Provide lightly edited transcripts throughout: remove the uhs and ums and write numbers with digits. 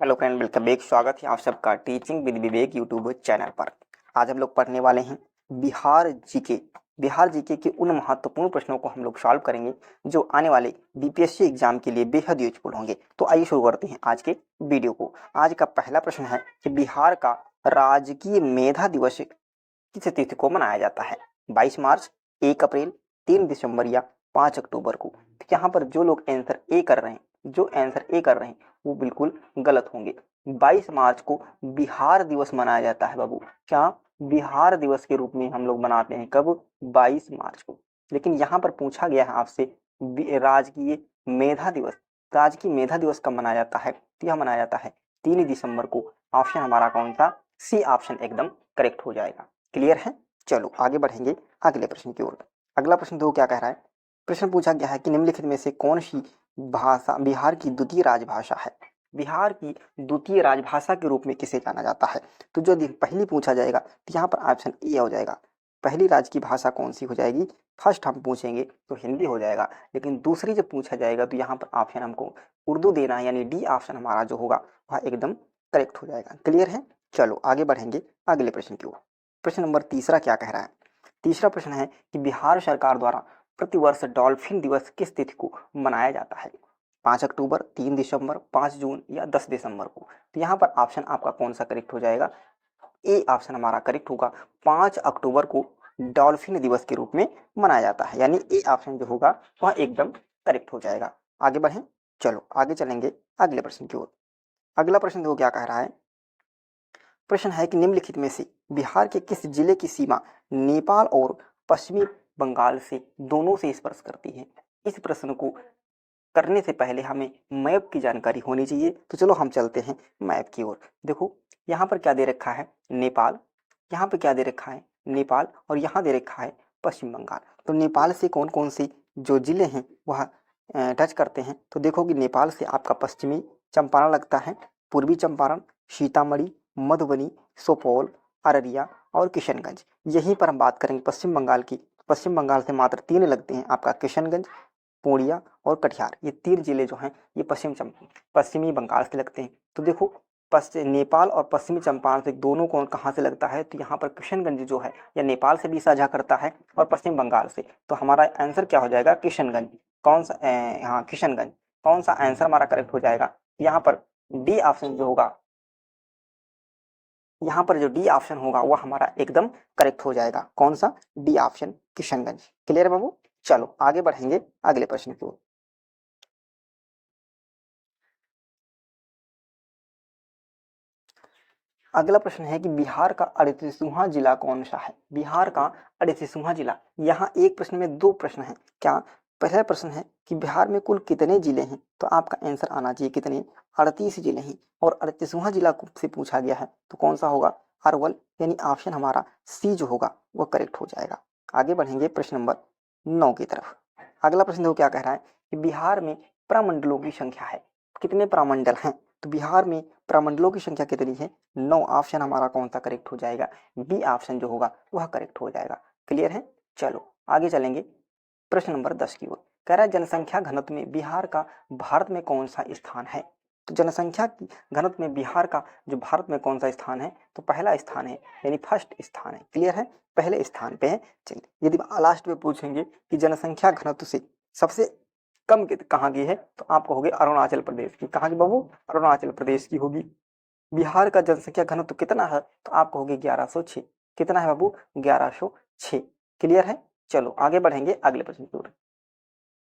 Hello friend, welcome back. स्वागत है आप सबका teaching with Vivek YouTube channel पर। आज हम लोग पढ़ने वाले हैं बिहार जीके। बिहार जीके के उन महत्वपूर्ण प्रश्नों को हम लोग सॉल्व करेंगे जो आने वाले बीपीएससी एग्जाम के लिए बेहद यूजफुल होंगे। तो आइए शुरू करते हैं आज के वीडियो को। आज का पहला प्रश्न है कि बिहार का राजकीय मेधा दिवस किस तिथि को मनाया जाता है? 22 मार्च, 1 अप्रैल, 3 दिसंबर या 5 अक्टूबर को? तो यहाँ पर जो लोग आंसर ए कर रहे हैं वो बिल्कुल गलत होंगे। 22 मार्च को बिहार दिवस मनाया जाता है बाबू। क्या? बिहार दिवस के रूप में हम लोग मनाते हैं। कब? 22 मार्च को। लेकिन यहाँ पर पूछा गया है आपसे राजकीय मेधा दिवस। राजकीय मेधा दिवस कब मनाया जाता है? तो यह मनाया जाता है 3 दिसंबर को। ऑप्शन हमारा कौन सा? सी ऑप्शन एकदम करेक्ट हो जाएगा। क्लियर है? चलो आगे बढ़ेंगे अगले प्रश्न की ओर। अगला प्रश्न दो क्या कह रहा है? प्रश्न पूछा गया है कि निम्नलिखित में से कौन सी भाषा बिहार की द्वितीय राजभाषा है? बिहार की द्वितीय राजभाषा के रूप में किसे जाना जाता है? तो जो पहली पूछा जाएगा तो यहाँ पर ऑप्शन ए हो जाएगा। पहली राज्य की भाषा कौन सी हो जाएगी? फर्स्ट हम पूछेंगे तो हिंदी हो जाएगा, लेकिन दूसरी जब पूछा जाएगा तो यहाँ पर ऑप्शन हमको उर्दू देना है, यानी डी ऑप्शन हमारा जो होगा वह एकदम करेक्ट हो जाएगा। क्लियर है? चलो आगे बढ़ेंगे अगले प्रश्न की ओर। प्रश्न नंबर तीसरा क्या कह रहा है? तीसरा प्रश्न है कि बिहार सरकार द्वारा प्रतिवर्ष डॉल्फिन दिवस किस तिथि को मनाया जाता है? 5 अक्टूबर, 3 दिसंबर, 5 जून या 10 दिसंबर को? तो यहाँ पर ऑप्शन आपका कौन सा करेक्ट हो जाएगा? ए ऑप्शन हमारा करेक्ट होगा। 5 अक्टूबर को डॉल्फिन दिवस के रूप में मनाया जाता है, यानी ए ऑप्शन जो होगा वह एकदम करेक्ट हो जाएगा। आगे बढ़ें। चलो आगे चलेंगे अगले प्रश्न की ओर। अगला प्रश्न देखो क्या कह रहा है? प्रश्न है कि निम्नलिखित में से बिहार के किस जिले की सीमा नेपाल और पश्चिमी बंगाल से दोनों से स्पर्श करती है? इस प्रश्न को करने से पहले हमें मैप की जानकारी होनी चाहिए। तो चलो हम चलते हैं मैप की ओर। देखो यहाँ पर क्या दे रखा है? नेपाल। यहाँ पे क्या दे रखा है? नेपाल। और यहाँ दे रखा है पश्चिम बंगाल। तो नेपाल से कौन कौन से जो जिले हैं वह टच करते हैं? तो देखो कि नेपाल से आपका पश्चिमी चंपारण लगता है, पूर्वी चंपारण, सीतामढ़ी, मधुबनी, सुपौल, अररिया और किशनगंज। यहीं पर हम बात करेंगे पश्चिम बंगाल की। पश्चिम बंगाल से मात्र 3 लगते हैं, आपका किशनगंज, पूर्णिया और कटिहार। ये 3 जिले जो हैं ये पश्चिमी बंगाल से लगते हैं। तो देखो नेपाल और पश्चिमी चंपारण से दोनों कौन कहाँ से लगता है? तो यहाँ पर किशनगंज जो है या नेपाल से भी साझा करता है और पश्चिम बंगाल से। तो हमारा आंसर क्या हो जाएगा? किशनगंज। कौन सा? हाँ, किशनगंज। कौन सा आंसर हमारा करेक्ट हो जाएगा? यहाँ पर डी ऑप्शन जो होगा, यहाँ पर जो डी ऑप्शन होगा वह हमारा एकदम करेक्ट हो जाएगा। कौन सा? D option, Kishanganj. क्लियर है बाबू? चलो आगे बढ़ेंगे अगले प्रश्न की ओर। अगला प्रश्न है कि बिहार का 38वां जिला कौन सा है? बिहार का 38वां जिला। यहाँ एक प्रश्न में 2 प्रश्न है। क्या? पहला प्रश्न है कि बिहार में कुल कितने जिले हैं? तो आपका आंसर आना चाहिए कितने? 38 जिले हैं। और 38वां जिला से पूछा गया है तो कौन सा होगा? अरवल, यानी ऑप्शन हमारा सी जो होगा वह करेक्ट हो जाएगा। आगे बढ़ेंगे प्रश्न नंबर 9 की तरफ। अगला प्रश्न देखो क्या कह रहा है कि बिहार में प्रमंडलों की संख्या है। कितने प्रमंडल हैं? तो बिहार में प्रमंडलों की संख्या कितनी है? 9। ऑप्शन हमारा कौन सा करेक्ट हो जाएगा? बी ऑप्शन जो होगा वह करेक्ट हो जाएगा। क्लियर है? चलो आगे चलेंगे प्रश्न नंबर 10 की ओर। कह रहा है जनसंख्या घनत्व में बिहार का भारत में कौन सा स्थान है? तो जनसंख्या की घनत्व में बिहार का जो भारत में कौन सा स्थान है? तो पहला स्थान है, यानी फर्स्ट स्थान है। क्लियर है? पहले स्थान पे है। चलिए यदि लास्ट में पूछेंगे कि जनसंख्या घनत्व से सबसे कम कहाँ की है? तो आपको होगी अरुणाचल प्रदेश की। कहाँ की बाबू? अरुणाचल प्रदेश की होगी। बिहार का जनसंख्या घनत्व कितना है? तो आपको होगी 1106। कितना है बाबू? 1106। क्लियर है? चलो आगे बढ़ेंगे अगले प्रश्न की ओर।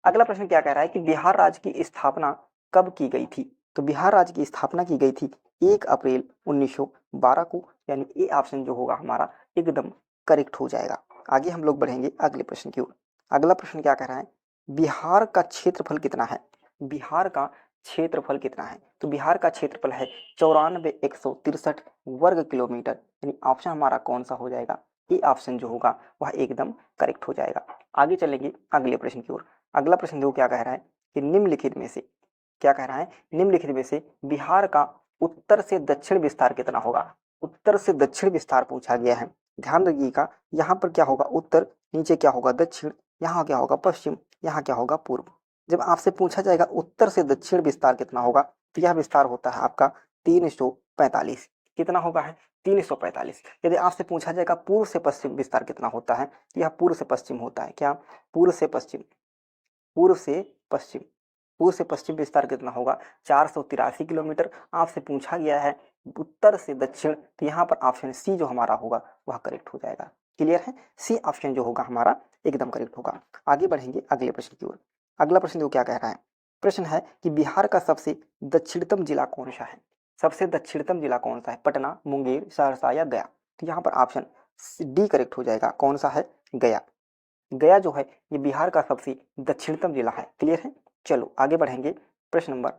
अगला प्रश्न क्या कह रहा है कि बिहार राज्य की स्थापना कब की गई थी? तो बिहार राज्य की स्थापना की गई थी 1 अप्रैल 1912 को, यानी ए ऑप्शन जो होगा हमारा एकदम करेक्ट हो जाएगा। आगे हम लोग बढ़ेंगे अगले प्रश्न की ओर। अगला प्रश्न क्या कह रहा है? बिहार का क्षेत्रफल कितना है? बिहार का क्षेत्रफल कितना है? तो बिहार का क्षेत्रफल है 94,163 वर्ग किलोमीटर, यानी ऑप्शन हमारा कौन सा हो जाएगा? ए ऑप्शन जो होगा वह एकदम करेक्ट हो जाएगा। आगे चलेंगे अगले प्रश्न की ओर। अगला प्रश्न देखो क्या कह रहा है कि निम्नलिखित में से क्या कह रहा है? निम्नलिखित में से बिहार का उत्तर से दक्षिण विस्तार कितना होगा? उत्तर से दक्षिण विस्तार पूछा गया है। ध्यान रखिएगा, यहाँ पर क्या होगा? उत्तर, नीचे क्या होगा? दक्षिण, यहाँ क्या होगा? पश्चिम, यहाँ क्या होगा? पूर्व। जब आपसे पूछा जाएगा उत्तर से दक्षिण विस्तार कितना होगा, तो यह विस्तार होता है आपका 345। कितना होगा है 345। यदि आपसे पूछा जाएगा पूर्व से पश्चिम विस्तार कितना होता है, यह पूर्व से पश्चिम होता है। क्या पूर्व से पश्चिम, पूर्व से पश्चिम, पूर्व से पश्चिम विस्तार कितना होगा 483 किलोमीटर। आपसे पूछा गया है उत्तर से दक्षिण, तो यहाँ पर ऑप्शन सी जो हमारा होगा वह करेक्ट हो जाएगा। क्लियर है, सी ऑप्शन जो होगा हमारा एकदम करेक्ट होगा। आगे बढ़ेंगे अगले प्रश्न की ओर। अगला प्रश्न देखो क्या कह रहा है। प्रश्न है कि बिहार का सबसे दक्षिणतम जिला कौन सा है। सबसे दक्षिणतम जिला कौन सा है, पटना, मुंगेर, सहरसा या गया। तो यहाँ पर ऑप्शन डी करेक्ट हो जाएगा। कौन सा है, गया। गया जो है ये बिहार का सबसे दक्षिणतम जिला है। क्लियर है, चलो आगे बढ़ेंगे प्रश्न नंबर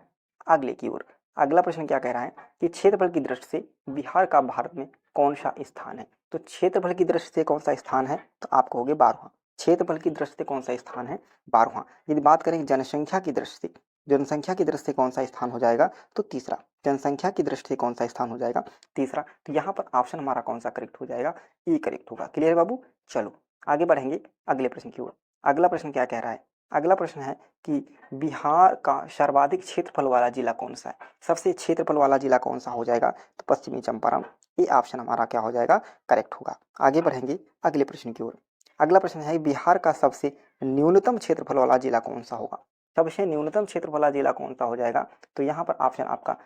अगले की ओर। अगला प्रश्न क्या कह रहा है कि क्षेत्रफल की दृष्टि से बिहार का भारत में कौन सा स्थान है। तो क्षेत्रफल की दृष्टि से कौन सा स्थान है, तो आप कहोगे 12वां। क्षेत्रफल की दृष्टि से कौन सा स्थान है, 12वां। यदि बात करें जनसंख्या की दृष्टि से, जनसंख्या की दृष्टि से कौन सा स्थान हो जाएगा, तो तीसरा। जनसंख्या की दृष्टि से कौन सा स्थान हो जाएगा, तीसरा। तो यहाँ पर ऑप्शन हमारा कौन सा करेक्ट हो जाएगा, ई करेक्ट होगा। क्लियर है बाबू, चलो आगे बढ़ेंगे अगले प्रश्न की ओर। अगला प्रश्न क्या कह रहा है, अगला प्रश्न है कि बिहार का सर्वाधिक क्षेत्रफल वाला जिला कौन सा है। सबसे क्षेत्रफल वाला जिला कौन सा हो जाएगा, तो पश्चिमी चंपारण। ये ऑप्शन हमारा क्या हो जाएगा, करेक्ट होगा। आगे बढ़ेंगे अगले प्रश्न की ओर। अगला प्रश्न है बिहार का सबसे न्यूनतम क्षेत्रफल वाला जिला कौन सा होगा। सबसे न्यूनतम क्षेत्रफल वाला जिला कौन सा हो जाएगा, तो यहाँ पर ऑप्शन आपका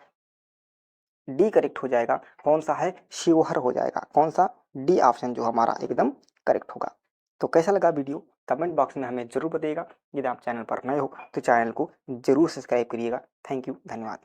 डी करेक्ट हो जाएगा। कौन सा है, शिवहर हो जाएगा। कौन सा, डी ऑप्शन जो हमारा एकदम करेक्ट होगा। तो कैसा लगा वीडियो, कमेंट बॉक्स में हमें जरूर बताइएगा। यदि आप चैनल पर नए हो तो चैनल को जरूर सब्सक्राइब करिएगा। थैंक यू, धन्यवाद।